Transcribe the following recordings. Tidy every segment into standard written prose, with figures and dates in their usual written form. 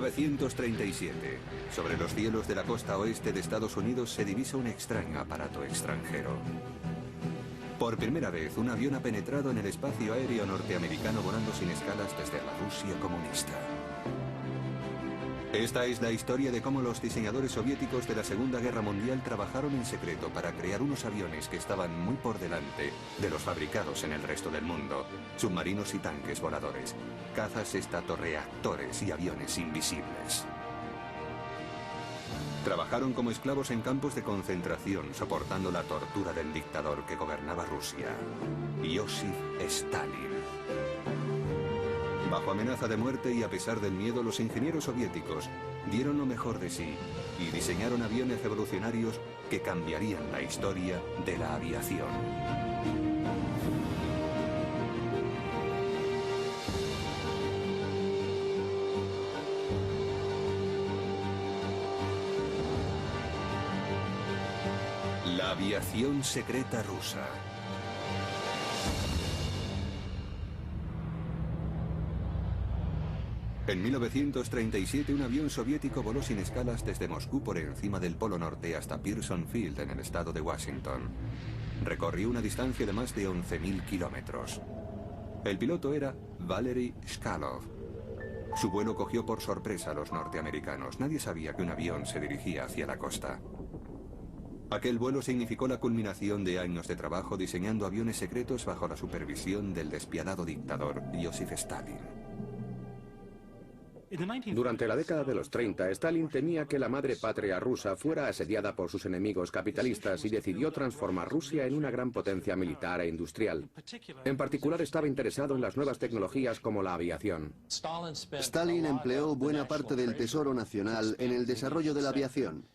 1937, sobre los cielos de la costa oeste de Estados Unidos se divisa un extraño aparato extranjero. Por primera vez, un avión ha penetrado en el espacio aéreo norteamericano volando sin escalas desde la Rusia comunista. Esta es la historia de cómo los diseñadores soviéticos de la Segunda Guerra Mundial trabajaron en secreto para crear unos aviones que estaban muy por delante de los fabricados en el resto del mundo. Submarinos y tanques voladores, cazas estatorreactores y aviones invisibles. Trabajaron como esclavos en campos de concentración, soportando la tortura del dictador que gobernaba Rusia, Iósif Stalin. Bajo amenaza de muerte y a pesar del miedo, los ingenieros soviéticos dieron lo mejor de sí y diseñaron aviones revolucionarios que cambiarían la historia de la aviación. La aviación secreta rusa. En 1937, un avión soviético voló sin escalas desde Moscú por encima del Polo Norte hasta Pearson Field, en el estado de Washington. Recorrió una distancia de más de 11.000 kilómetros. El piloto era Valery Chkalov. Su vuelo cogió por sorpresa a los norteamericanos. Nadie sabía que un avión se dirigía hacia la costa. Aquel vuelo significó la culminación de años de trabajo diseñando aviones secretos bajo la supervisión del despiadado dictador Iósif Stalin. Durante la década de los 30, Stalin temía que la madre patria rusa fuera asediada por sus enemigos capitalistas y decidió transformar Rusia en una gran potencia militar e industrial. En particular, estaba interesado en las nuevas tecnologías como la aviación. Stalin empleó buena parte del tesoro nacional en el desarrollo de la aviación.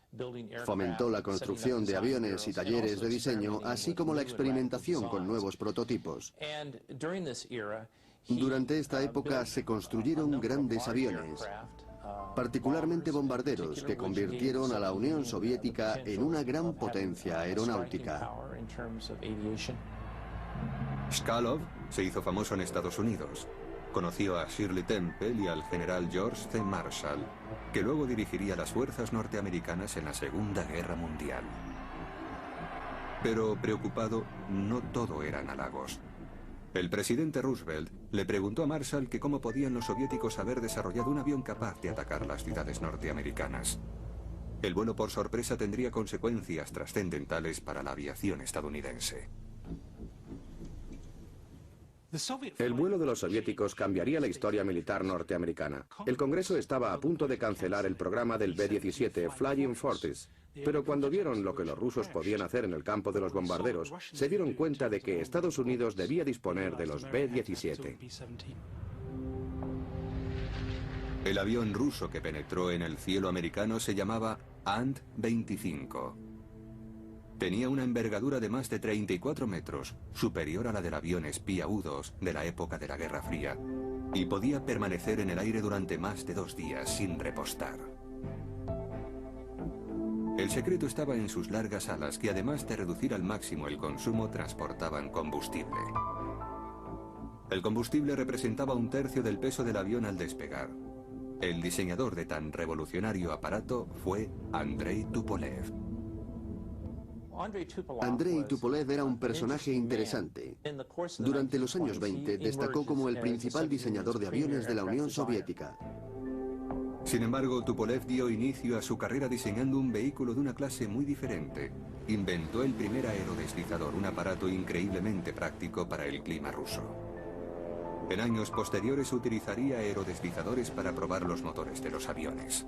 Fomentó la construcción de aviones y talleres de diseño, así como la experimentación con nuevos prototipos. Durante esta época se construyeron grandes aviones, particularmente bombarderos, que convirtieron a la Unión Soviética en una gran potencia aeronáutica. Chkalov se hizo famoso en Estados Unidos. Conoció a Shirley Temple y al general George C. Marshall, que luego dirigiría las fuerzas norteamericanas en la Segunda Guerra Mundial. Pero preocupado, no todo eran halagos. El presidente Roosevelt le preguntó a Marshall que cómo podían los soviéticos haber desarrollado un avión capaz de atacar las ciudades norteamericanas. El vuelo por sorpresa tendría consecuencias trascendentales para la aviación estadounidense. El vuelo de los soviéticos cambiaría la historia militar norteamericana. El Congreso estaba a punto de cancelar el programa del B-17 Flying Fortress, pero cuando vieron lo que los rusos podían hacer en el campo de los bombarderos, se dieron cuenta de que Estados Unidos debía disponer de los B-17. El avión ruso que penetró en el cielo americano se llamaba Ant-25. Tenía una envergadura de más de 34 metros, superior a la del avión espía U-2 de la época de la Guerra Fría, y podía permanecer en el aire durante más de 2 días sin repostar. El secreto estaba en sus largas alas, que además de reducir al máximo el consumo, transportaban combustible. El combustible representaba 1/3 del peso del avión al despegar. El diseñador de tan revolucionario aparato fue Andrei Tupolev. Andrei Tupolev era un personaje interesante. Durante los años 20 destacó como el principal diseñador de aviones de la Unión Soviética. Sin embargo, Tupolev dio inicio a su carrera diseñando un vehículo de una clase muy diferente. Inventó el primer aerodeslizador, un aparato increíblemente práctico para el clima ruso. En años posteriores utilizaría aerodeslizadores para probar los motores de los aviones.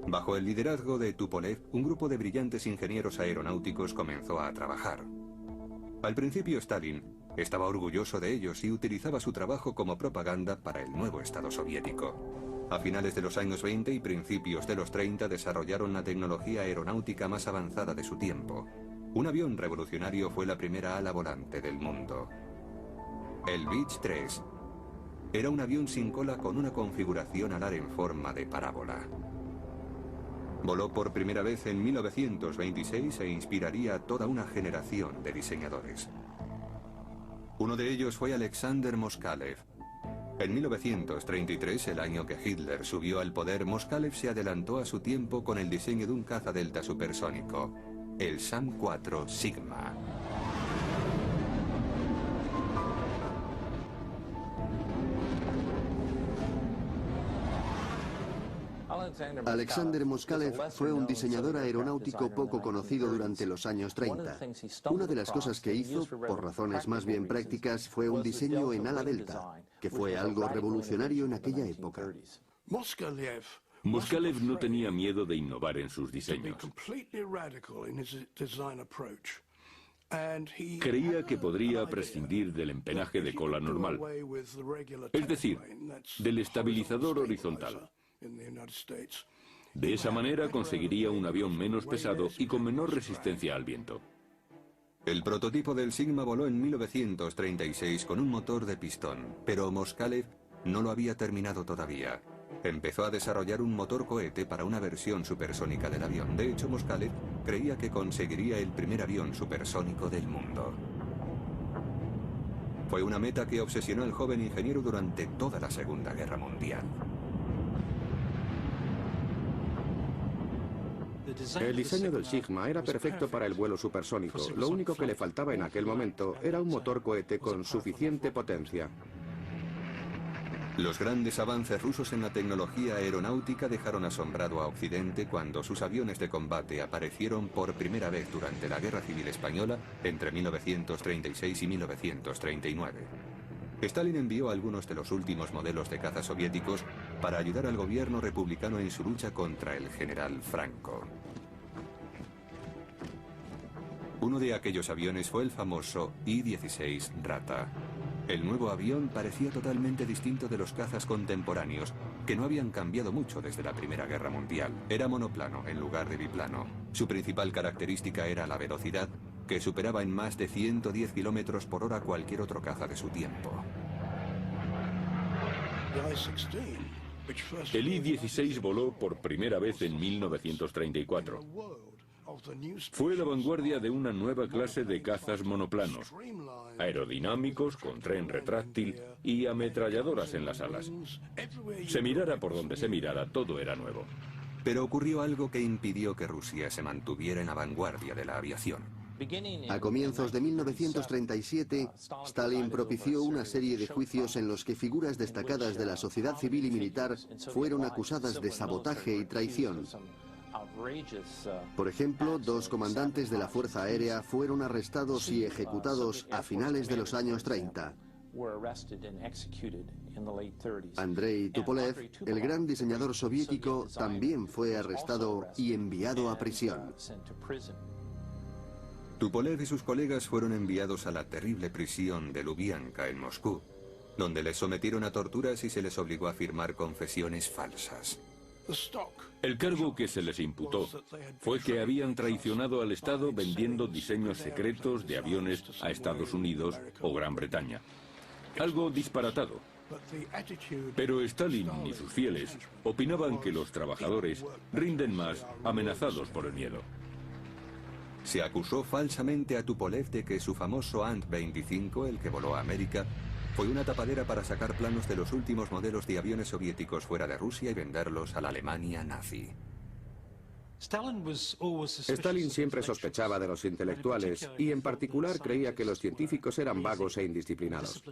Bajo el liderazgo de Tupolev, un grupo de brillantes ingenieros aeronáuticos comenzó a trabajar. Al principio, Stalin estaba orgulloso de ellos y utilizaba su trabajo como propaganda para el nuevo Estado soviético. A finales de los años 20 y principios de los 30 desarrollaron la tecnología aeronáutica más avanzada de su tiempo. Un avión revolucionario fue la primera ala volante del mundo. El Beech-3 era un avión sin cola con una configuración alar en forma de parábola. Voló por primera vez en 1926 e inspiraría a toda una generación de diseñadores. Uno de ellos fue Alexander Moskalev. En 1933, el año que Hitler subió al poder, Moskalev se adelantó a su tiempo con el diseño de un caza delta supersónico, el SAM-4 Sigma. Alexander Moskalev fue un diseñador aeronáutico poco conocido durante los años 30. Una de las cosas que hizo, por razones más bien prácticas, fue un diseño en ala delta, que fue algo revolucionario en aquella época. Moskalev no tenía miedo de innovar en sus diseños. Creía que podría prescindir del empenaje de cola normal, es decir, del estabilizador horizontal. De esa manera conseguiría un avión menos pesado y con menor resistencia al viento. El prototipo del Sigma voló en 1936 con un motor de pistón, pero Moskalev no lo había terminado todavía. Empezó a desarrollar un motor cohete para una versión supersónica del avión. De hecho, Moskalev creía que conseguiría el primer avión supersónico del mundo. Fue una meta que obsesionó al joven ingeniero durante toda la Segunda Guerra Mundial. El diseño del Sigma era perfecto para el vuelo supersónico. Lo único que le faltaba en aquel momento era un motor cohete con suficiente potencia. Los grandes avances rusos en la tecnología aeronáutica dejaron asombrado a Occidente cuando sus aviones de combate aparecieron por primera vez durante la Guerra Civil Española entre 1936 y 1939. Stalin envió algunos de los últimos modelos de caza soviéticos para ayudar al gobierno republicano en su lucha contra el general Franco. Uno de aquellos aviones fue el famoso I-16 Rata. El nuevo avión parecía totalmente distinto de los cazas contemporáneos, que no habían cambiado mucho desde la Primera Guerra Mundial. Era monoplano en lugar de biplano. Su principal característica era la velocidad, que superaba en más de 110 kilómetros por hora cualquier otro caza de su tiempo. El I-16 voló por primera vez en 1934. Fue la vanguardia de una nueva clase de cazas monoplanos, aerodinámicos, con tren retráctil y ametralladoras en las alas. Se mirara por donde se mirara, todo era nuevo. Pero ocurrió algo que impidió que Rusia se mantuviera en la vanguardia de la aviación. A comienzos de 1937, Stalin propició una serie de juicios en los que figuras destacadas de la sociedad civil y militar fueron acusadas de sabotaje y traición. Por ejemplo, 2 comandantes de la Fuerza Aérea fueron arrestados y ejecutados a finales de los años 30. Andrei Tupolev, el gran diseñador soviético, también fue arrestado y enviado a prisión. Tupolev y sus colegas fueron enviados a la terrible prisión de Lubianka en Moscú, donde les sometieron a torturas y se les obligó a firmar confesiones falsas. El cargo que se les imputó fue que habían traicionado al Estado vendiendo diseños secretos de aviones a Estados Unidos o Gran Bretaña. Algo disparatado. Pero Stalin y sus fieles opinaban que los trabajadores rinden más amenazados por el miedo. Se acusó falsamente a Tupolev de que su famoso Ant-25, el que voló a América, fue una tapadera para sacar planos de los últimos modelos de aviones soviéticos fuera de Rusia y venderlos a la Alemania nazi. Stalin siempre sospechaba de los intelectuales y en particular creía que los científicos eran vagos e indisciplinados.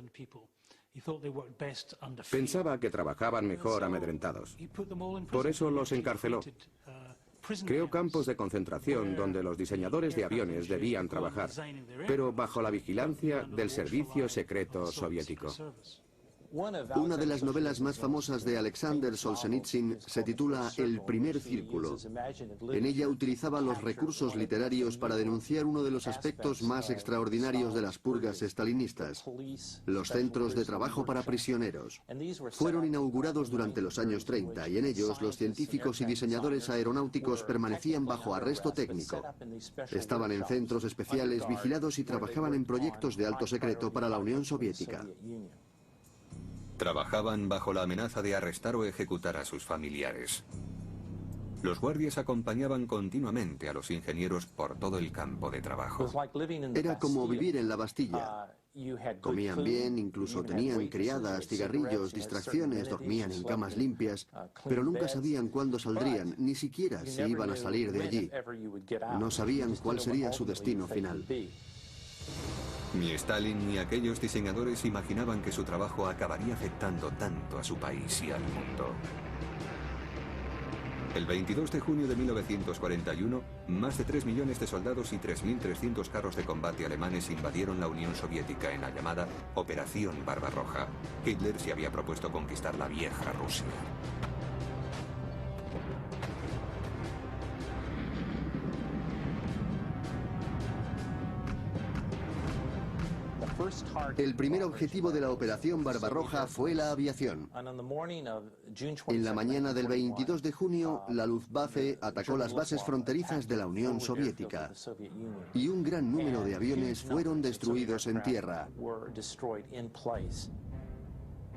Pensaba que trabajaban mejor amedrentados. Por eso los encarceló. Creó campos de concentración donde los diseñadores de aviones debían trabajar, pero bajo la vigilancia del servicio secreto soviético. Una de las novelas más famosas de Alexander Solzhenitsyn se titula El primer círculo. En ella utilizaba los recursos literarios para denunciar uno de los aspectos más extraordinarios de las purgas estalinistas: los centros de trabajo para prisioneros. Fueron inaugurados durante los años 30 y en ellos los científicos y diseñadores aeronáuticos permanecían bajo arresto técnico. Estaban en centros especiales vigilados y trabajaban en proyectos de alto secreto para la Unión Soviética. Trabajaban bajo la amenaza de arrestar o ejecutar a sus familiares. Los guardias acompañaban continuamente a los ingenieros por todo el campo de trabajo. Era como vivir en la Bastilla. Comían bien, incluso tenían criadas, cigarrillos, distracciones, dormían en camas limpias, pero nunca sabían cuándo saldrían, ni siquiera si iban a salir de allí. No sabían cuál sería su destino final. Ni Stalin ni aquellos diseñadores imaginaban que su trabajo acabaría afectando tanto a su país y al mundo. El 22 de junio de 1941, más de 3 millones de soldados y 3.300 carros de combate alemanes invadieron la Unión Soviética en la llamada Operación Barbarroja. Hitler se había propuesto conquistar la vieja Rusia. El primer objetivo de la Operación Barbarroja fue la aviación. En la mañana del 22 de junio, la Luftwaffe atacó las bases fronterizas de la Unión Soviética y un gran número de aviones fueron destruidos en tierra.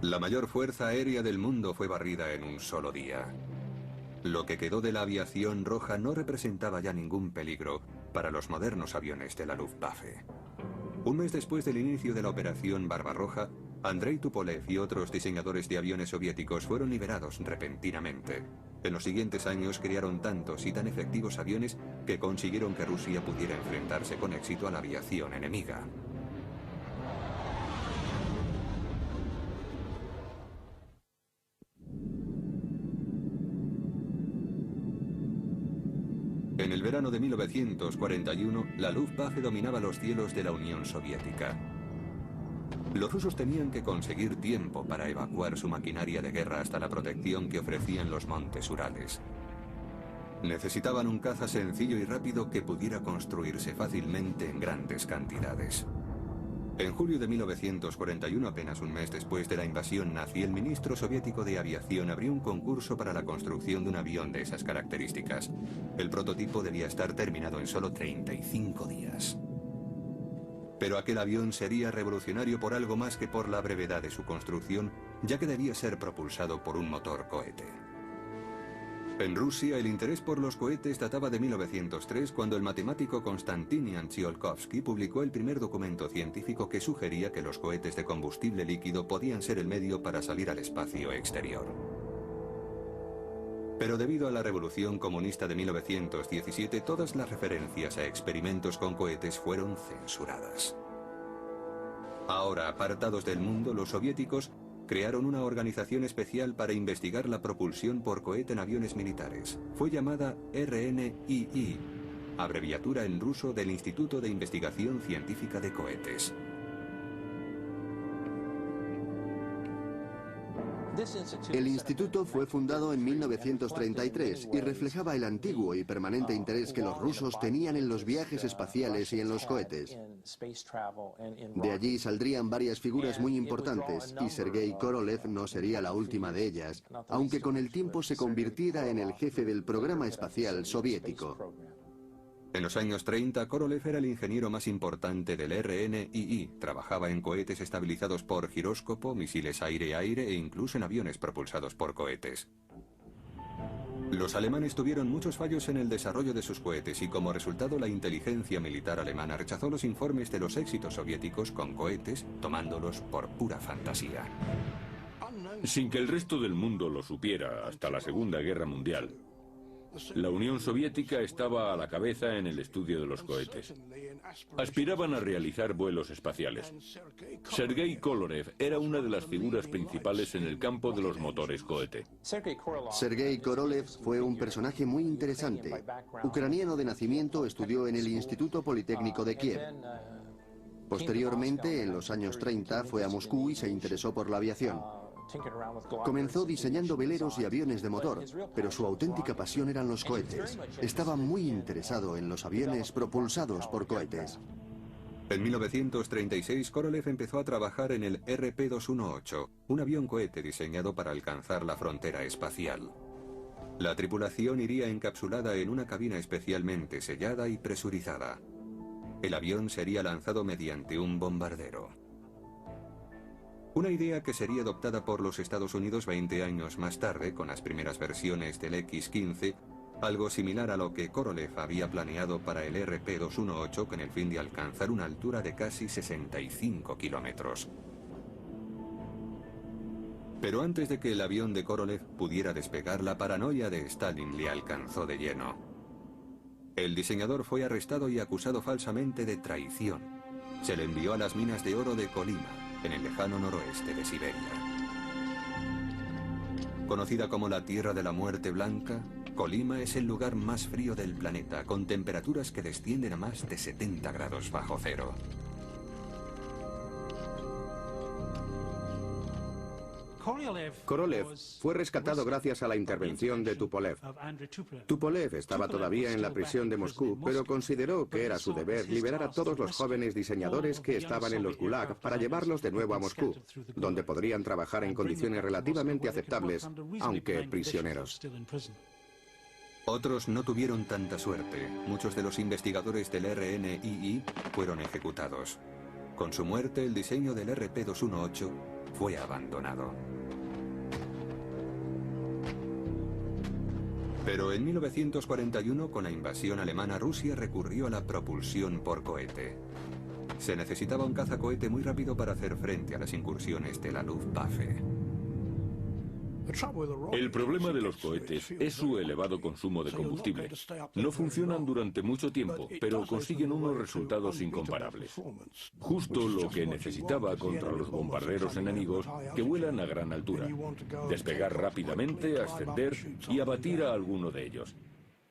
La mayor fuerza aérea del mundo fue barrida en un solo día. Lo que quedó de la aviación roja no representaba ya ningún peligro para los modernos aviones de la Luftwaffe. Un mes después del inicio de la Operación Barbarroja, Andrei Tupolev y otros diseñadores de aviones soviéticos fueron liberados repentinamente. En los siguientes años crearon tantos y tan efectivos aviones que consiguieron que Rusia pudiera enfrentarse con éxito a la aviación enemiga. En el verano de 1941, la Luftwaffe dominaba los cielos de la Unión Soviética. Los rusos tenían que conseguir tiempo para evacuar su maquinaria de guerra hasta la protección que ofrecían los montes Urales. Necesitaban un caza sencillo y rápido que pudiera construirse fácilmente en grandes cantidades. En julio de 1941, apenas un mes después de la invasión nazi, el ministro soviético de aviación abrió un concurso para la construcción de un avión de esas características. El prototipo debía estar terminado en solo 35 días. Pero aquel avión sería revolucionario por algo más que por la brevedad de su construcción, ya que debía ser propulsado por un motor cohete. En Rusia, el interés por los cohetes databa de 1903, cuando el matemático Konstantinian Tsiolkovsky publicó el primer documento científico que sugería que los cohetes de combustible líquido podían ser el medio para salir al espacio exterior. Pero debido a la Revolución Comunista de 1917, todas las referencias a experimentos con cohetes fueron censuradas. Ahora, apartados del mundo, los soviéticos crearon una organización especial para investigar la propulsión por cohete en aviones militares. Fue llamada RNII, abreviatura en ruso del Instituto de Investigación Científica de Cohetes. El instituto fue fundado en 1933 y reflejaba el antiguo y permanente interés que los rusos tenían en los viajes espaciales y en los cohetes. De allí saldrían varias figuras muy importantes, y Sergei Korolev no sería la última de ellas, aunque con el tiempo se convirtiera en el jefe del programa espacial soviético. En los años 30, Korolev era el ingeniero más importante del RNII. Trabajaba en cohetes estabilizados por giróscopo, misiles aire-aire e incluso en aviones propulsados por cohetes. Los alemanes tuvieron muchos fallos en el desarrollo de sus cohetes y como resultado la inteligencia militar alemana rechazó los informes de los éxitos soviéticos con cohetes, tomándolos por pura fantasía. Sin que el resto del mundo lo supiera hasta la Segunda Guerra Mundial, la Unión Soviética estaba a la cabeza en el estudio de los cohetes. Aspiraban a realizar vuelos espaciales. Sergei Korolev era una de las figuras principales en el campo de los motores cohete. Sergei Korolev fue un personaje muy interesante. Ucraniano de nacimiento, estudió en el Instituto Politécnico de Kiev. Posteriormente, en los años 30, fue a Moscú y se interesó por la aviación. Comenzó diseñando veleros y aviones de motor, pero su auténtica pasión eran los cohetes. Estaba muy interesado en los aviones propulsados por cohetes. En 1936, Korolev empezó a trabajar en el RP-218, un avión cohete diseñado para alcanzar la frontera espacial. La tripulación iría encapsulada en una cabina especialmente sellada y presurizada. El avión sería lanzado mediante un bombardero. Una idea que sería adoptada por los Estados Unidos 20 años más tarde, con las primeras versiones del X-15, algo similar a lo que Korolev había planeado para el RP-218 con el fin de alcanzar una altura de casi 65 kilómetros. Pero antes de que el avión de Korolev pudiera despegar, la paranoia de Stalin le alcanzó de lleno. El diseñador fue arrestado y acusado falsamente de traición. Se le envió a las minas de oro de Kolyma, en el lejano noroeste de Siberia. Conocida como la Tierra de la Muerte Blanca, Kolyma es el lugar más frío del planeta, con temperaturas que descienden a más de 70 grados bajo cero. Korolev fue rescatado gracias a la intervención de Tupolev. Tupolev estaba todavía en la prisión de Moscú, pero consideró que era su deber liberar a todos los jóvenes diseñadores que estaban en los Gulag para llevarlos de nuevo a Moscú, donde podrían trabajar en condiciones relativamente aceptables, aunque prisioneros. Otros no tuvieron tanta suerte. Muchos de los investigadores del RNII fueron ejecutados. Con su muerte, el diseño del RP-218 fue abandonado. Pero en 1941, con la invasión alemana, Rusia recurrió a la propulsión por cohete. Se necesitaba un cazacohete muy rápido para hacer frente a las incursiones de la Luftwaffe. El problema de los cohetes es su elevado consumo de combustible. No funcionan durante mucho tiempo, pero consiguen unos resultados incomparables. Justo lo que necesitaba contra los bombarderos enemigos que vuelan a gran altura. Despegar rápidamente, ascender y abatir a alguno de ellos.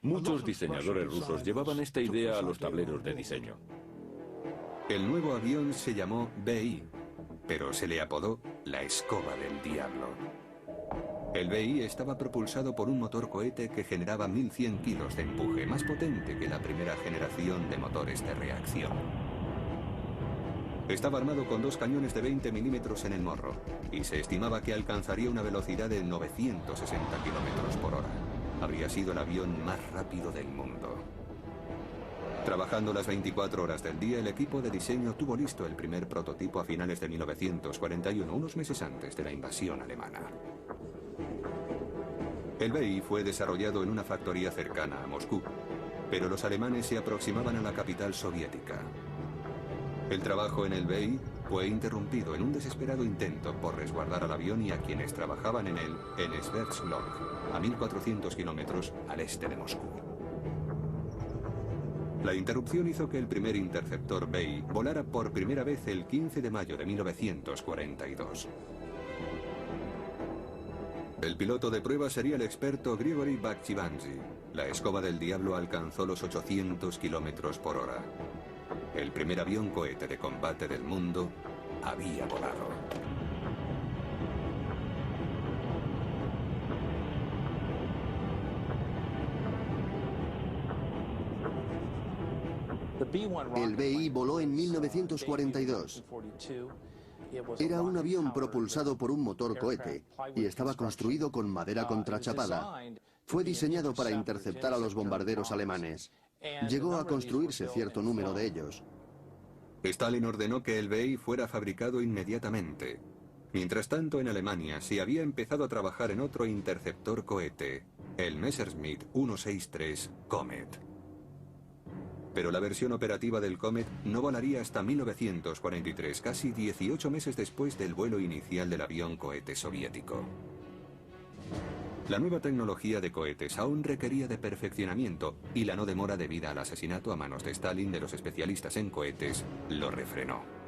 Muchos diseñadores rusos llevaban esta idea a los tableros de diseño. El nuevo avión se llamó BI, pero se le apodó la escoba del diablo. El BI estaba propulsado por un motor cohete que generaba 1100 kilos de empuje, más potente que la primera generación de motores de reacción. Estaba armado con 2 cañones de 20 milímetros en el morro y se estimaba que alcanzaría una velocidad de 960 kilómetros por hora. Habría sido el avión más rápido del mundo. Trabajando las 24 horas del día, el equipo de diseño tuvo listo el primer prototipo a finales de 1941, unos meses antes de la invasión alemana. El BI fue desarrollado en una factoría cercana a Moscú, pero los alemanes se aproximaban a la capital soviética. El trabajo en el BI fue interrumpido en un desesperado intento por resguardar al avión y a quienes trabajaban en él en Sverdlovsk, a 1400 kilómetros al este de Moscú. La interrupción hizo que el primer interceptor BI volara por primera vez el 15 de mayo de 1942. El piloto de prueba sería el experto Grigory Bakhchivandzhi. La escoba del diablo alcanzó los 800 kilómetros por hora. El primer avión cohete de combate del mundo había volado. El BI voló en 1942. Era un avión propulsado por un motor cohete y estaba construido con madera contrachapada. Fue diseñado para interceptar a los bombarderos alemanes. Llegó a construirse cierto número de ellos. Stalin ordenó que el BI fuera fabricado inmediatamente. Mientras tanto, en Alemania se había empezado a trabajar en otro interceptor cohete, el Messerschmitt 163 Comet. Pero la versión operativa del Comet no volaría hasta 1943, casi 18 meses después del vuelo inicial del avión cohete soviético. La nueva tecnología de cohetes aún requería de perfeccionamiento y la no demora debida al asesinato a manos de Stalin de los especialistas en cohetes lo refrenó.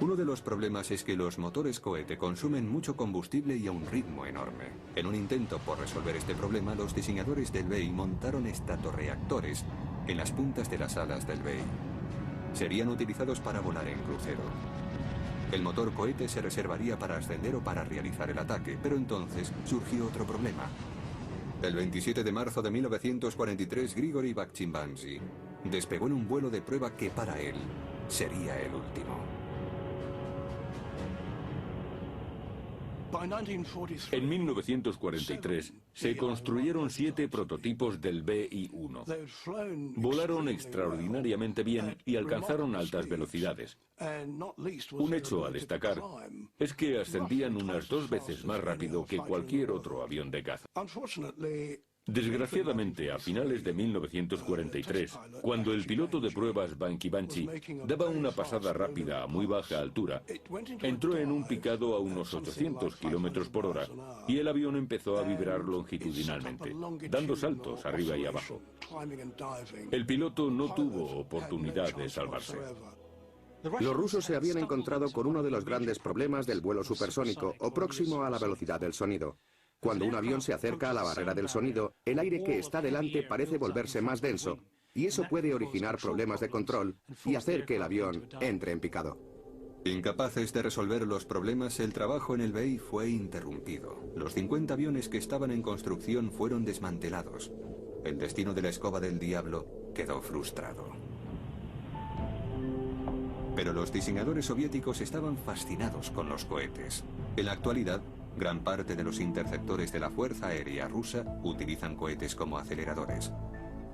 Uno de los problemas es que los motores cohete consumen mucho combustible y a un ritmo enorme. En un intento por resolver este problema, los diseñadores del BI montaron estatorreactores en las puntas de las alas del BI. Serían utilizados para volar en crucero. El motor cohete se reservaría para ascender o para realizar el ataque, pero entonces surgió otro problema. El 27 de marzo de 1943, Grigory Bakhchivandzhi despegó en un vuelo de prueba que para él sería el último. En 1943 se construyeron 7 prototipos del BI-1. Volaron extraordinariamente bien y alcanzaron altas velocidades. Un hecho a destacar es que ascendían unas 2 veces más rápido que cualquier otro avión de caza. Desgraciadamente, a finales de 1943, cuando el piloto de pruebas Banky Banchi daba una pasada rápida a muy baja altura, entró en un picado a unos 800 km por hora y el avión empezó a vibrar longitudinalmente, dando saltos arriba y abajo. El piloto no tuvo oportunidad de salvarse. Los rusos se habían encontrado con uno de los grandes problemas del vuelo supersónico o próximo a la velocidad del sonido. Cuando un avión se acerca a la barrera del sonido, el aire que está delante parece volverse más denso, y eso puede originar problemas de control y hacer que el avión entre en picado. Incapaces de resolver los problemas, el trabajo en el BEI fue interrumpido. Los 50 aviones que estaban en construcción fueron desmantelados. El destino de la escoba del diablo quedó frustrado. Pero los diseñadores soviéticos estaban fascinados con los cohetes. En la actualidad, gran parte de los interceptores de la Fuerza Aérea Rusa utilizan cohetes como aceleradores.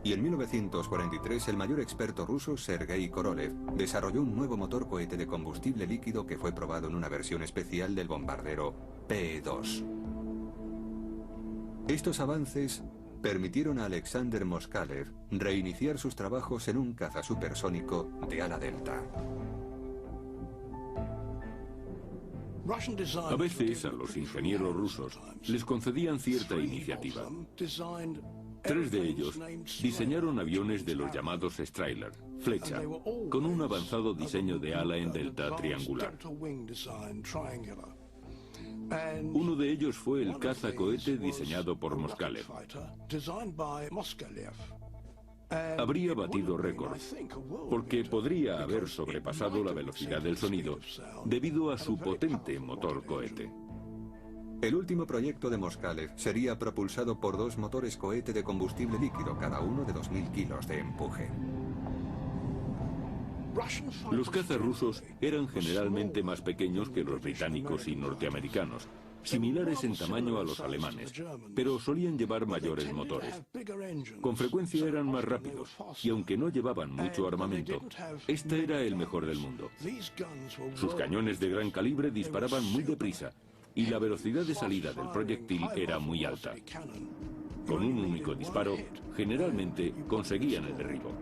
Y en 1943 el mayor experto ruso, Sergei Korolev, desarrolló un nuevo motor cohete de combustible líquido que fue probado en una versión especial del bombardero P-2. Estos avances permitieron a Alexander Moskalev reiniciar sus trabajos en un caza supersónico de ala delta. A veces a los ingenieros rusos les concedían cierta iniciativa. 3 de ellos diseñaron aviones de los llamados Strahler, flecha, con un avanzado diseño de ala en delta triangular. Uno de ellos fue el caza-cohete diseñado por Moskalev. Habría batido récords, porque podría haber sobrepasado la velocidad del sonido debido a su potente motor cohete. El último proyecto de Moskalev sería propulsado por 2 motores cohete de combustible líquido, cada uno de 2000 kilos de empuje. Los cazas rusos eran generalmente más pequeños que los británicos y norteamericanos, similares en tamaño a los alemanes, pero solían llevar mayores motores. Con frecuencia eran más rápidos, y aunque no llevaban mucho armamento, este era el mejor del mundo. Sus cañones de gran calibre disparaban muy deprisa, y la velocidad de salida del proyectil era muy alta. Con un único disparo, generalmente conseguían el derribo.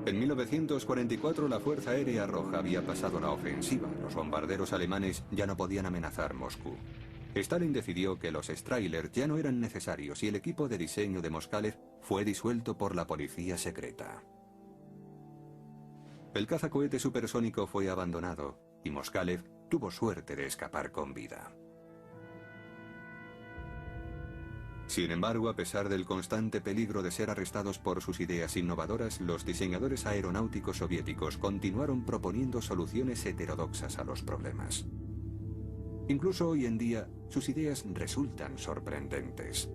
En 1944 la Fuerza Aérea Roja había pasado la ofensiva. Los bombarderos alemanes ya no podían amenazar Moscú. Stalin decidió que los Strahler ya no eran necesarios y el equipo de diseño de Moskalev fue disuelto por la policía secreta. El cazacohete supersónico fue abandonado y Moskalev tuvo suerte de escapar con vida. Sin embargo, a pesar del constante peligro de ser arrestados por sus ideas innovadoras, los diseñadores aeronáuticos soviéticos continuaron proponiendo soluciones heterodoxas a los problemas. Incluso hoy en día, sus ideas resultan sorprendentes.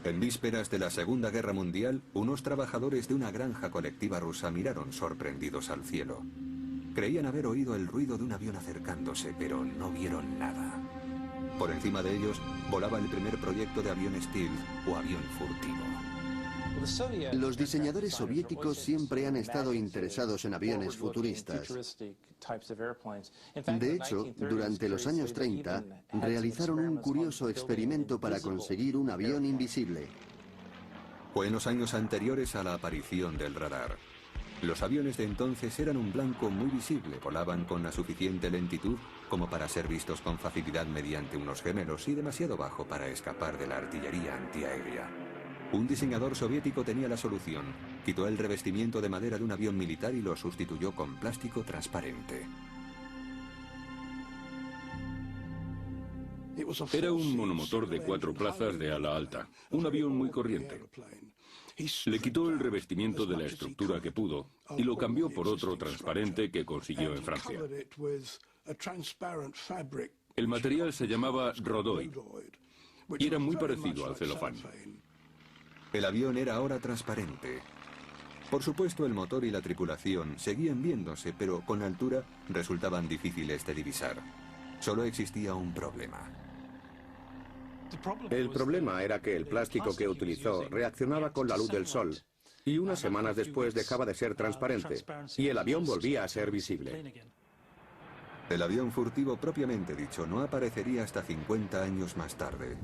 En vísperas de la Segunda Guerra Mundial, unos trabajadores de una granja colectiva rusa miraron sorprendidos al cielo. Creían haber oído el ruido de un avión acercándose, pero no vieron nada. Por encima de ellos volaba el primer proyecto de avión stealth o avión furtivo. Los diseñadores soviéticos siempre han estado interesados en aviones futuristas. De hecho, durante los años 30, realizaron un curioso experimento para conseguir un avión invisible. Fue en los años anteriores a la aparición del radar. Los aviones de entonces eran un blanco muy visible, volaban con la suficiente lentitud como para ser vistos con facilidad mediante unos gemelos y demasiado bajo para escapar de la artillería antiaérea. Un diseñador soviético tenía la solución. Quitó el revestimiento de madera de un avión militar y lo sustituyó con plástico transparente. Era un monomotor de 4 plazas de ala alta, un avión muy corriente. Le quitó el revestimiento de la estructura que pudo y lo cambió por otro transparente que consiguió en Francia. El material se llamaba Rodoid y era muy parecido al celofán. El avión era ahora transparente. Por supuesto, el motor y la tripulación seguían viéndose, pero con altura resultaban difíciles de divisar. Solo existía un problema. El problema era que el plástico que utilizó reaccionaba con la luz del sol y unas semanas después dejaba de ser transparente y el avión volvía a ser visible. El avión furtivo propiamente dicho no aparecería hasta 50 años más tarde.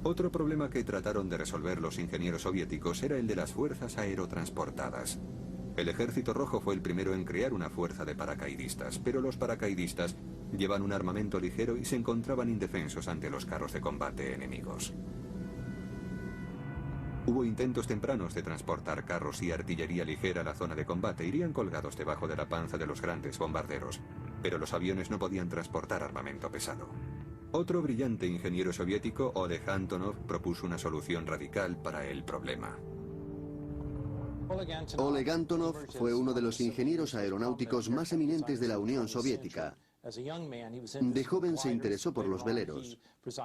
Otro problema que trataron de resolver los ingenieros soviéticos era el de las fuerzas aerotransportadas. El Ejército Rojo fue el primero en crear una fuerza de paracaidistas, pero los paracaidistas llevan un armamento ligero y se encontraban indefensos ante los carros de combate enemigos. Hubo intentos tempranos de transportar carros y artillería ligera a la zona de combate. Irían colgados debajo de la panza de los grandes bombarderos, pero los aviones no podían transportar armamento pesado. Otro brillante ingeniero soviético, Oleg Antonov, propuso una solución radical para el problema. Oleg Antonov fue uno de los ingenieros aeronáuticos más eminentes de la Unión Soviética. De joven se interesó por los veleros.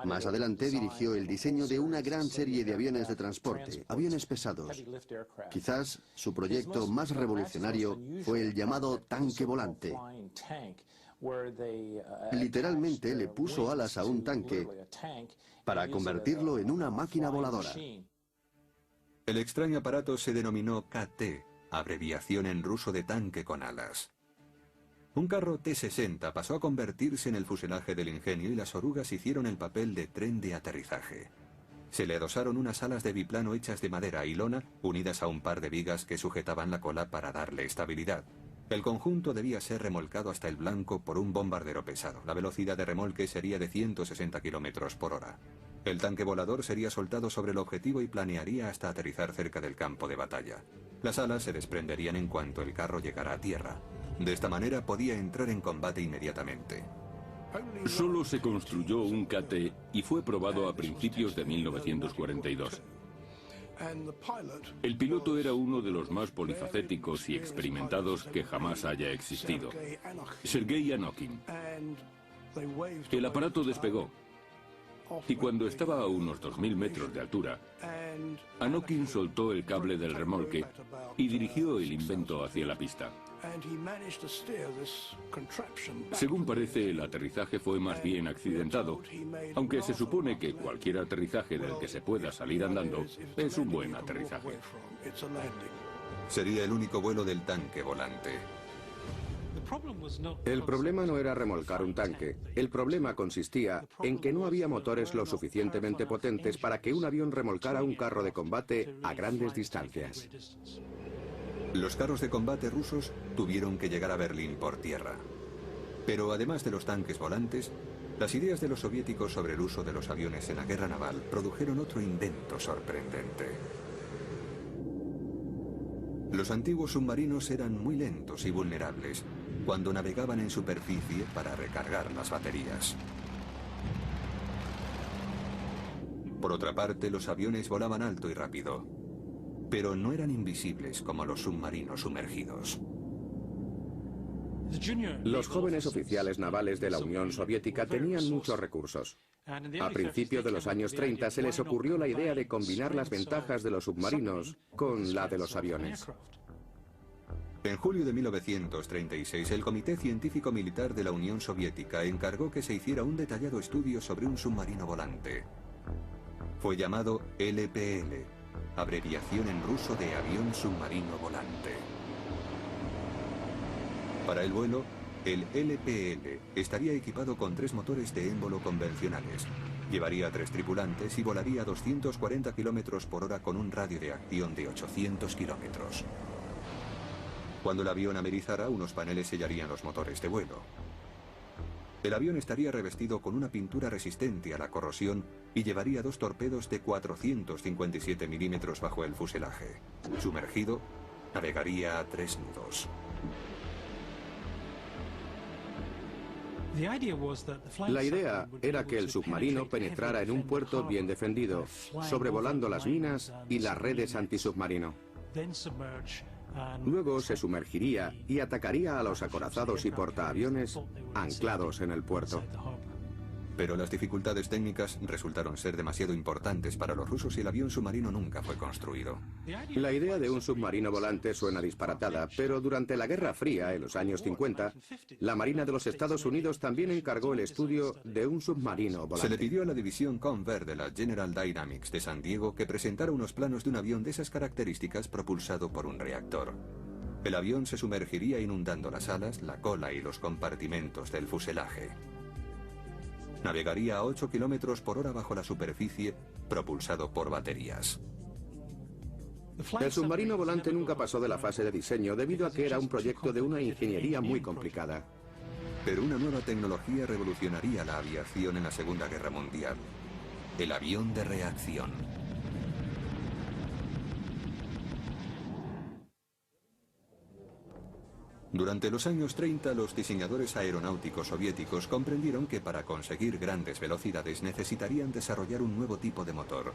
Más adelante dirigió el diseño de una gran serie de aviones de transporte, aviones pesados. Quizás su proyecto más revolucionario fue el llamado tanque volante. Literalmente le puso alas a un tanque para convertirlo en una máquina voladora. El extraño aparato se denominó KT, abreviación en ruso de tanque con alas. Un carro T-60 pasó a convertirse en el fuselaje del ingenio y las orugas hicieron el papel de tren de aterrizaje. Se le adosaron unas alas de biplano hechas de madera y lona, unidas a un par de vigas que sujetaban la cola para darle estabilidad. El conjunto debía ser remolcado hasta el blanco por un bombardero pesado. La velocidad de remolque sería de 160 km por hora. El tanque volador sería soltado sobre el objetivo y planearía hasta aterrizar cerca del campo de batalla. Las alas se desprenderían en cuanto el carro llegara a tierra. De esta manera podía entrar en combate inmediatamente. Solo se construyó un KT y fue probado a principios de 1942. El piloto era uno de los más polifacéticos y experimentados que jamás haya existido, Sergei Anokin. El aparato despegó y cuando estaba a unos 2000 metros de altura, Anokin soltó el cable del remolque y dirigió el invento hacia la pista. Según parece, el aterrizaje fue más bien accidentado, aunque se supone que cualquier aterrizaje del que se pueda salir andando es un buen aterrizaje. Sería el único vuelo del tanque volante. El problema no era remolcar un tanque. El problema consistía en que no había motores lo suficientemente potentes para que un avión remolcara un carro de combate a grandes distancias. Los carros de combate rusos tuvieron que llegar a Berlín por tierra. Pero además de los tanques volantes, las ideas de los soviéticos sobre el uso de los aviones en la guerra naval produjeron otro invento sorprendente. Los antiguos submarinos eran muy lentos y vulnerables cuando navegaban en superficie para recargar las baterías. Por otra parte, los aviones volaban alto y rápido, pero no eran invisibles como los submarinos sumergidos. Los jóvenes oficiales navales de la Unión Soviética tenían muchos recursos. A principios de los años 30 se les ocurrió la idea de combinar las ventajas de los submarinos con la de los aviones. En julio de 1936, el Comité Científico Militar de la Unión Soviética encargó que se hiciera un detallado estudio sobre un submarino volante. Fue llamado LPL, abreviación en ruso de avión submarino volante. Para el vuelo, el LPL estaría equipado con 3 motores de émbolo convencionales. Llevaría 3 tripulantes y volaría a 240 km por hora con un radio de acción de 800 km. Cuando el avión amerizara, unos paneles sellarían los motores de vuelo. El avión estaría revestido con una pintura resistente a la corrosión y llevaría 2 torpedos de 457 milímetros bajo el fuselaje. Sumergido, navegaría a 3 nudos. La idea era que el submarino penetrara en un puerto bien defendido, sobrevolando las minas y las redes antisubmarino. Luego se sumergiría y atacaría a los acorazados y portaaviones anclados en el puerto. Pero las dificultades técnicas resultaron ser demasiado importantes para los rusos y el avión submarino nunca fue construido. La idea de un submarino volante suena disparatada, pero durante la Guerra Fría, en los años 50, la Marina de los Estados Unidos también encargó el estudio de un submarino volante. Se le pidió a la división Convair de la General Dynamics de San Diego que presentara unos planos de un avión de esas características propulsado por un reactor. El avión se sumergiría inundando las alas, la cola y los compartimentos del fuselaje. Navegaría a 8 kilómetros por hora bajo la superficie, propulsado por baterías. El submarino volante nunca pasó de la fase de diseño debido a que era un proyecto de una ingeniería muy complicada. Pero una nueva tecnología revolucionaría la aviación en la Segunda Guerra Mundial: el avión de reacción. Durante los años 30, los diseñadores aeronáuticos soviéticos comprendieron que para conseguir grandes velocidades necesitarían desarrollar un nuevo tipo de motor.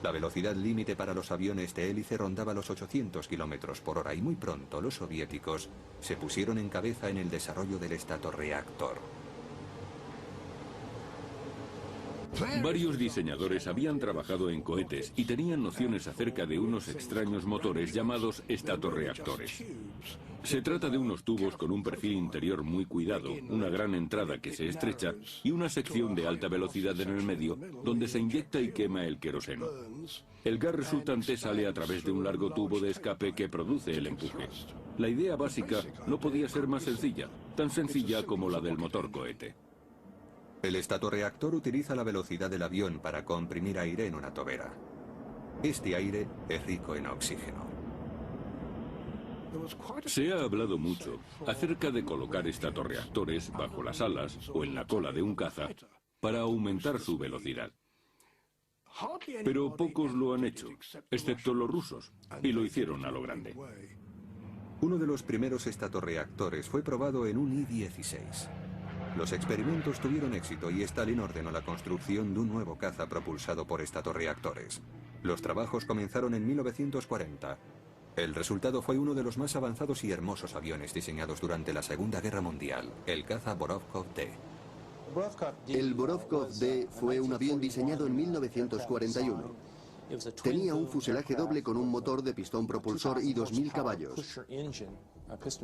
La velocidad límite para los aviones de hélice rondaba los 800 kilómetros por hora y muy pronto los soviéticos se pusieron en cabeza en el desarrollo del estatorreactor. Varios diseñadores habían trabajado en cohetes y tenían nociones acerca de unos extraños motores llamados estatorreactores. Se trata de unos tubos con un perfil interior muy cuidado, una gran entrada que se estrecha y una sección de alta velocidad en el medio donde se inyecta y quema el queroseno. El gas resultante sale a través de un largo tubo de escape que produce el empuje. La idea básica no podía ser más sencilla, tan sencilla como la del motor cohete. El estatorreactor utiliza la velocidad del avión para comprimir aire en una tobera. Este aire es rico en oxígeno. Se ha hablado mucho acerca de colocar estatorreactores bajo las alas o en la cola de un caza para aumentar su velocidad. Pero pocos lo han hecho, excepto los rusos, y lo hicieron a lo grande. Uno de los primeros estatorreactores fue probado en un I-16. Los experimentos tuvieron éxito y Stalin ordenó la construcción de un nuevo caza propulsado por estatorreactores. Los trabajos comenzaron en 1940. El resultado fue uno de los más avanzados y hermosos aviones diseñados durante la Segunda Guerra Mundial, el caza Borovkov-D. El Borovkov-D fue un avión diseñado en 1941. Tenía un fuselaje doble con un motor de pistón propulsor y 2.000 caballos.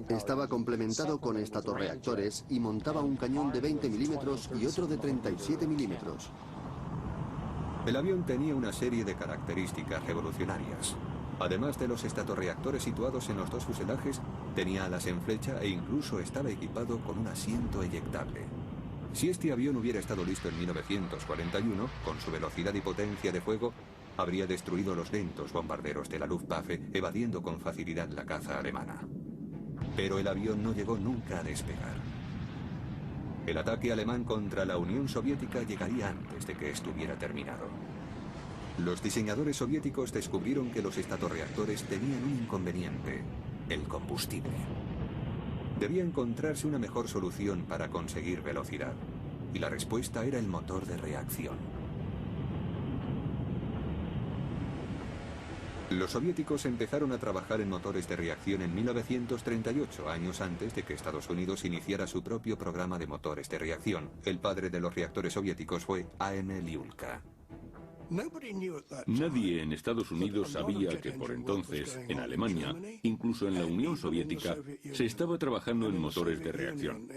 Estaba complementado con estatorreactores y montaba un cañón de 20 milímetros y otro de 37 milímetros. El avión tenía una serie de características revolucionarias. Además de los estatorreactores situados en los dos fuselajes, tenía alas en flecha e incluso estaba equipado con un asiento eyectable. Si este avión hubiera estado listo en 1941, con su velocidad y potencia de fuego, habría destruido los lentos bombarderos de la Luftwaffe, evadiendo con facilidad la caza alemana. Pero el avión no llegó nunca a despegar. El ataque alemán contra la Unión Soviética llegaría antes de que estuviera terminado. Los diseñadores soviéticos descubrieron que los estatorreactores tenían un inconveniente: el combustible. Debía encontrarse una mejor solución para conseguir velocidad, y la respuesta era el motor de reacción. Los soviéticos empezaron a trabajar en motores de reacción en 1938, años antes de que Estados Unidos iniciara su propio programa de motores de reacción. El padre de los reactores soviéticos fue A.M. Lyulka. Nadie en Estados Unidos sabía que por entonces, en Alemania, incluso en la Unión Soviética, se estaba trabajando en motores de reacción.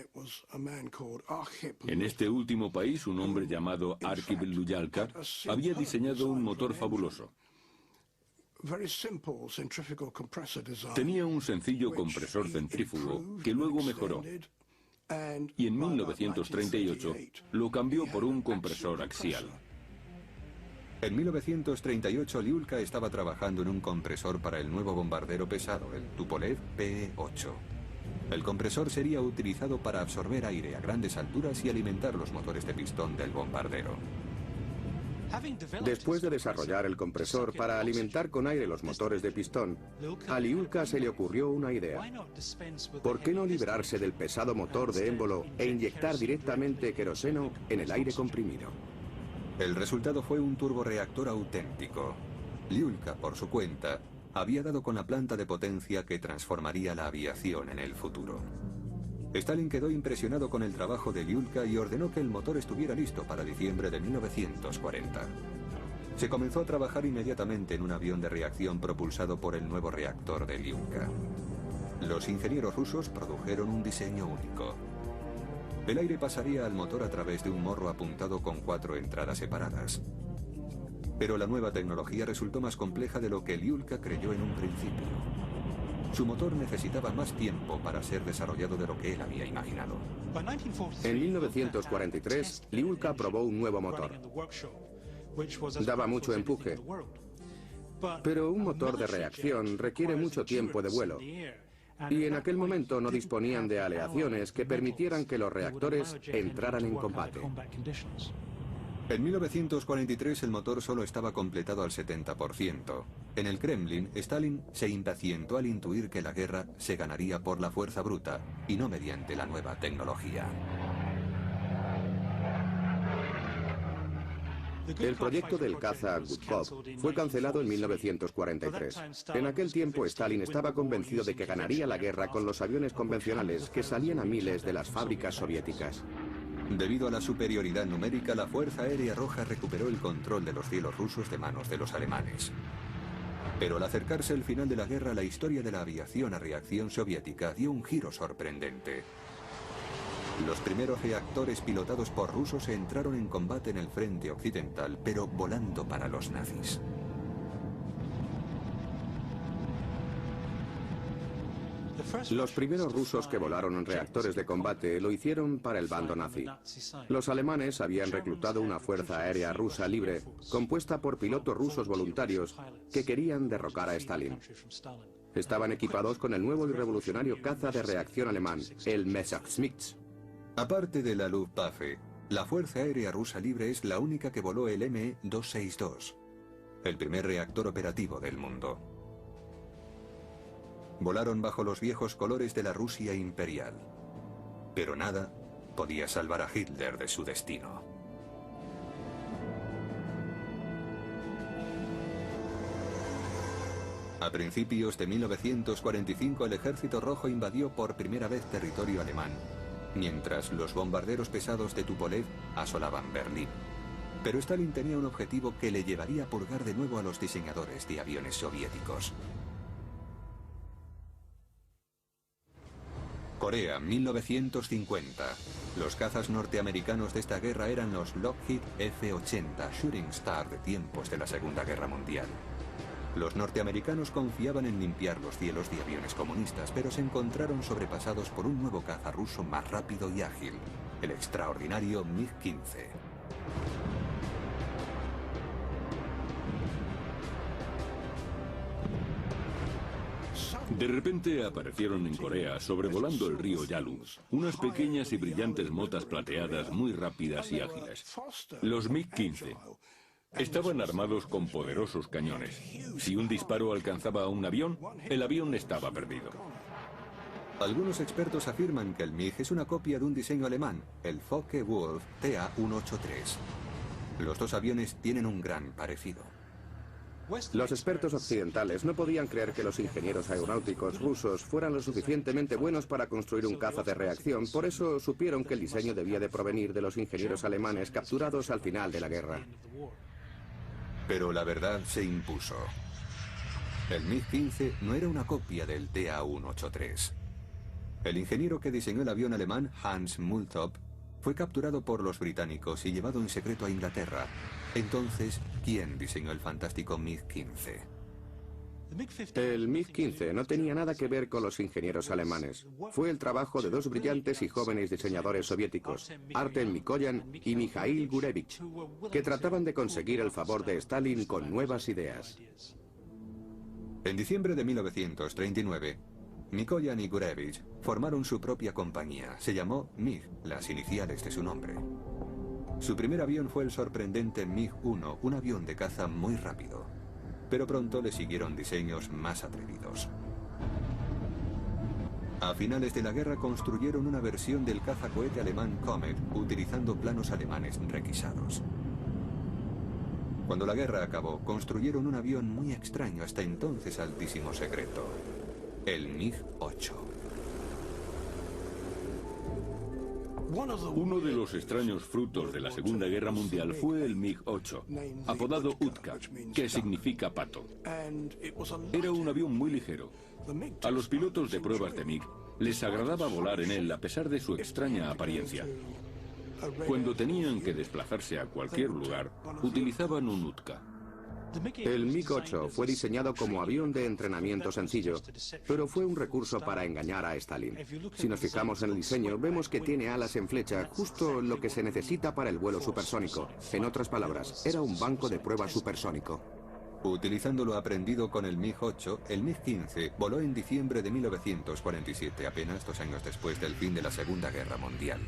En este último país, un hombre llamado Arkhip Lyulka había diseñado un motor fabuloso. Tenía un sencillo compresor centrífugo que luego mejoró. Y en 1938 lo cambió por un compresor axial. En 1938, Lyulka estaba trabajando en un compresor para el nuevo bombardero pesado, el Tupolev PE-8. El compresor sería utilizado para absorber aire a grandes alturas y alimentar los motores de pistón del bombardero. Después de desarrollar el compresor para alimentar con aire los motores de pistón, a Lyulka se le ocurrió una idea. ¿Por qué no librarse del pesado motor de émbolo e inyectar directamente queroseno en el aire comprimido? El resultado fue un turborreactor auténtico. Lyulka, por su cuenta, había dado con la planta de potencia que transformaría la aviación en el futuro. Stalin quedó impresionado con el trabajo de Lyulka y ordenó que el motor estuviera listo para diciembre de 1940. Se comenzó a trabajar inmediatamente en un avión de reacción propulsado por el nuevo reactor de Lyulka. Los ingenieros rusos produjeron un diseño único. El aire pasaría al motor a través de un morro apuntado con 4 entradas separadas. Pero la nueva tecnología resultó más compleja de lo que Lyulka creyó en un principio. Su motor necesitaba más tiempo para ser desarrollado de lo que él había imaginado. En 1943, Lyulka probó un nuevo motor. Daba mucho empuje. Pero un motor de reacción requiere mucho tiempo de vuelo. Y en aquel momento no disponían de aleaciones que permitieran que los reactores entraran en combate. En 1943 el motor solo estaba completado al 70%. En el Kremlin, Stalin se impacientó al intuir que la guerra se ganaría por la fuerza bruta y no mediante la nueva tecnología. El proyecto del caza Gudkov fue cancelado en 1943. En aquel tiempo Stalin estaba convencido de que ganaría la guerra con los aviones convencionales que salían a miles de las fábricas soviéticas. Debido a la superioridad numérica, la Fuerza Aérea Roja recuperó el control de los cielos rusos de manos de los alemanes. Pero al acercarse el final de la guerra, la historia de la aviación a reacción soviética dio un giro sorprendente. Los primeros reactores pilotados por rusos entraron en combate en el frente occidental, pero volando para los nazis. Los primeros rusos que volaron en reactores de combate lo hicieron para el bando nazi. Los alemanes habían reclutado una fuerza aérea rusa libre, compuesta por pilotos rusos voluntarios que querían derrocar a Stalin. Estaban equipados con el nuevo y revolucionario caza de reacción alemán, el Messerschmitt. Aparte de la Luftwaffe, la Fuerza Aérea Rusa Libre es la única que voló el Me-262, el primer reactor operativo del mundo. Volaron bajo los viejos colores de la Rusia imperial. Pero nada podía salvar a Hitler de su destino. A principios de 1945 el Ejército Rojo invadió por primera vez territorio alemán, mientras los bombarderos pesados de Tupolev asolaban Berlín. Pero Stalin tenía un objetivo que le llevaría a purgar de nuevo a los diseñadores de aviones soviéticos. Corea, 1950. Los cazas norteamericanos de esta guerra eran los Lockheed F-80 Shooting Star de tiempos de la Segunda Guerra Mundial. Los norteamericanos confiaban en limpiar los cielos de aviones comunistas, pero se encontraron sobrepasados por un nuevo caza ruso más rápido y ágil, el extraordinario MiG-15. De repente aparecieron en Corea, sobrevolando el río Yalu, unas pequeñas y brillantes motas plateadas muy rápidas y ágiles. Los MiG-15. Estaban armados con poderosos cañones. Si un disparo alcanzaba a un avión, el avión estaba perdido. Algunos expertos afirman que el MiG es una copia de un diseño alemán, el Focke-Wulf TA-183. Los dos aviones tienen un gran parecido. Los expertos occidentales no podían creer que los ingenieros aeronáuticos rusos fueran lo suficientemente buenos para construir un caza de reacción, por eso supieron que el diseño debía de provenir de los ingenieros alemanes capturados al final de la guerra. Pero la verdad se impuso. El MiG-15 no era una copia del TA-183. El ingeniero que diseñó el avión alemán, Hans Multop, fue capturado por los británicos y llevado en secreto a Inglaterra. Entonces, ¿quién diseñó el fantástico MiG-15? El MiG-15 no tenía nada que ver con los ingenieros alemanes. Fue el trabajo de dos brillantes y jóvenes diseñadores soviéticos, Artem Mikoyan y Mikhail Gurevich, que trataban de conseguir el favor de Stalin con nuevas ideas. En diciembre de 1939, Mikoyan y Gurevich formaron su propia compañía. Se llamó MiG, las iniciales de su nombre. Su primer avión fue el sorprendente MiG-1, un avión de caza muy rápido. Pero pronto le siguieron diseños más atrevidos. A finales de la guerra construyeron una versión del cazacohete alemán Comet, utilizando planos alemanes requisados. Cuando la guerra acabó, construyeron un avión muy extraño, hasta entonces altísimo secreto, el MiG-8. Uno de los extraños frutos de la Segunda Guerra Mundial fue el MiG-8, apodado Utka, que significa pato. Era un avión muy ligero. A los pilotos de pruebas de MiG les agradaba volar en él a pesar de su extraña apariencia. Cuando tenían que desplazarse a cualquier lugar, utilizaban un Utka. El MiG-8 fue diseñado como avión de entrenamiento sencillo, pero fue un recurso para engañar a Stalin. Si nos fijamos en el diseño, vemos que tiene alas en flecha, justo lo que se necesita para el vuelo supersónico. En otras palabras, era un banco de prueba supersónico. Utilizando lo aprendido con el MiG-8, el MiG-15 voló en diciembre de 1947, apenas 2 años después del fin de la Segunda Guerra Mundial.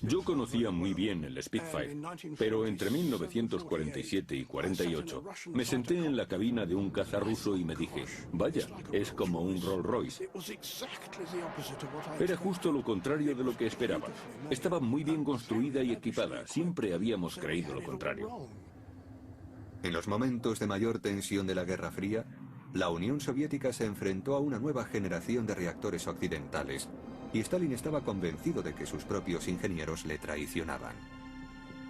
Yo conocía muy bien el Spitfire, pero entre 1947 y 48 me senté en la cabina de un caza ruso y me dije, vaya, es como un Rolls Royce. Era justo lo contrario de lo que esperaba. Estaba muy bien construida y equipada. Siempre habíamos creído lo contrario. En los momentos de mayor tensión de la Guerra Fría, la Unión Soviética se enfrentó a una nueva generación de reactores occidentales, y Stalin estaba convencido de que sus propios ingenieros le traicionaban.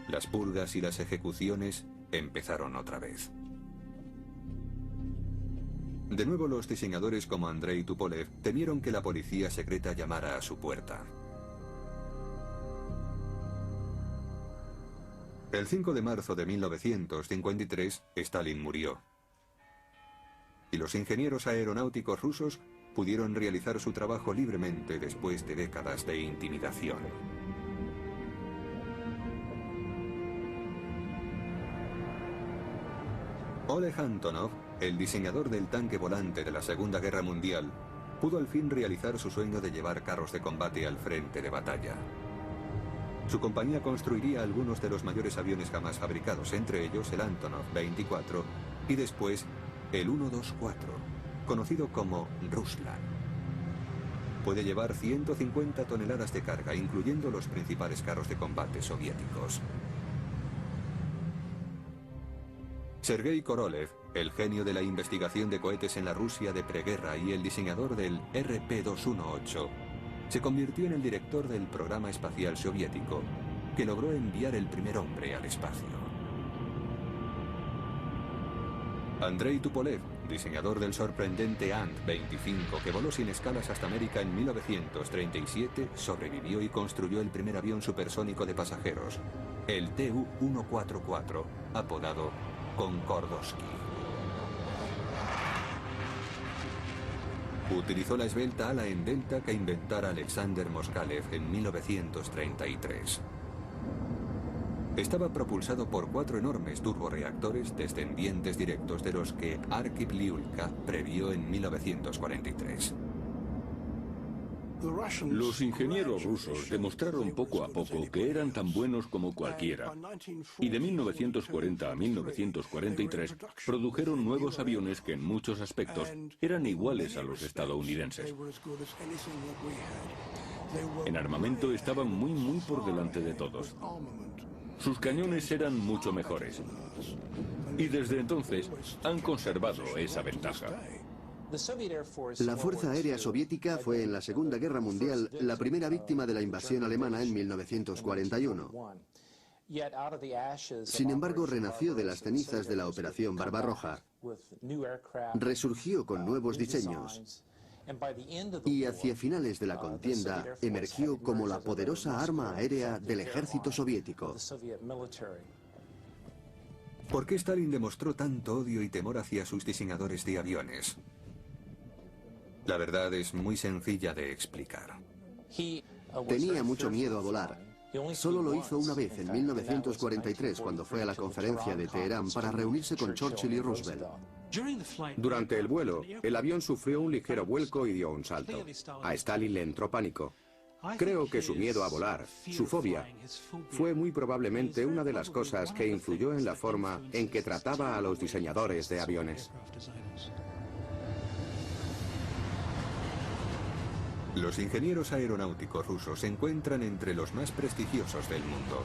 Las purgas y las ejecuciones empezaron otra vez. De nuevo los diseñadores como Andrei Tupolev temieron que la policía secreta llamara a su puerta. El 5 de marzo de 1953, Stalin murió. Y los ingenieros aeronáuticos rusos pudieron realizar su trabajo libremente después de décadas de intimidación. Oleg Antonov, el diseñador del tanque volante de la Segunda Guerra Mundial, pudo al fin realizar su sueño de llevar carros de combate al frente de batalla. Su compañía construiría algunos de los mayores aviones jamás fabricados, entre ellos el Antonov 24 y después el 124. Conocido como Ruslan. Puede llevar 150 toneladas de carga, incluyendo los principales carros de combate soviéticos. Sergei Korolev, el genio de la investigación de cohetes en la Rusia de preguerra y el diseñador del RP-218, se convirtió en el director del programa espacial soviético, que logró enviar el primer hombre al espacio. Andrei Tupolev, diseñador del sorprendente Ant-25 que voló sin escalas hasta América en 1937, sobrevivió y construyó el primer avión supersónico de pasajeros, el Tu-144, apodado Concordowski. Utilizó la esbelta ala en delta que inventara Alexander Moskalev en 1933. Estaba propulsado por 4 enormes turborreactores descendientes directos de los que Arkhip Lyulka previó en 1943. Los ingenieros rusos demostraron poco a poco que eran tan buenos como cualquiera, y de 1940 a 1943 produjeron nuevos aviones que en muchos aspectos eran iguales a los estadounidenses. En armamento estaban muy por delante de todos. Sus cañones eran mucho mejores, y desde entonces han conservado esa ventaja. La Fuerza Aérea Soviética fue en la Segunda Guerra Mundial la primera víctima de la invasión alemana en 1941. Sin embargo, renació de las cenizas de la Operación Barbarroja, resurgió con nuevos diseños y hacia finales de la contienda emergió como la poderosa arma aérea del ejército soviético. ¿Por qué Stalin demostró tanto odio y temor hacia sus diseñadores de aviones? La verdad es muy sencilla de explicar. Tenía mucho miedo a volar. Solo lo hizo una vez, en 1943, cuando fue a la conferencia de Teherán para reunirse con Churchill y Roosevelt. Durante el vuelo, el avión sufrió un ligero vuelco y dio un salto. A Stalin le entró pánico. Creo que su miedo a volar, su fobia, fue muy probablemente una de las cosas que influyó en la forma en que trataba a los diseñadores de aviones. Los ingenieros aeronáuticos rusos se encuentran entre los más prestigiosos del mundo.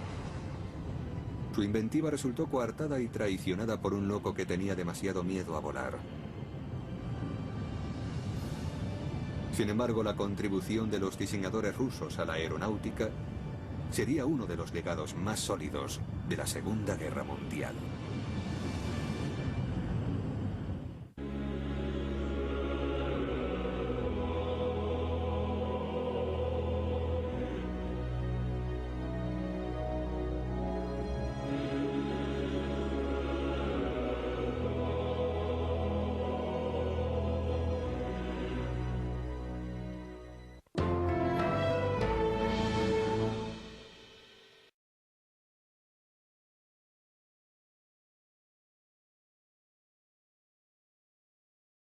Su inventiva resultó coartada y traicionada por un loco que tenía demasiado miedo a volar. Sin embargo, la contribución de los diseñadores rusos a la aeronáutica sería uno de los legados más sólidos de la Segunda Guerra Mundial.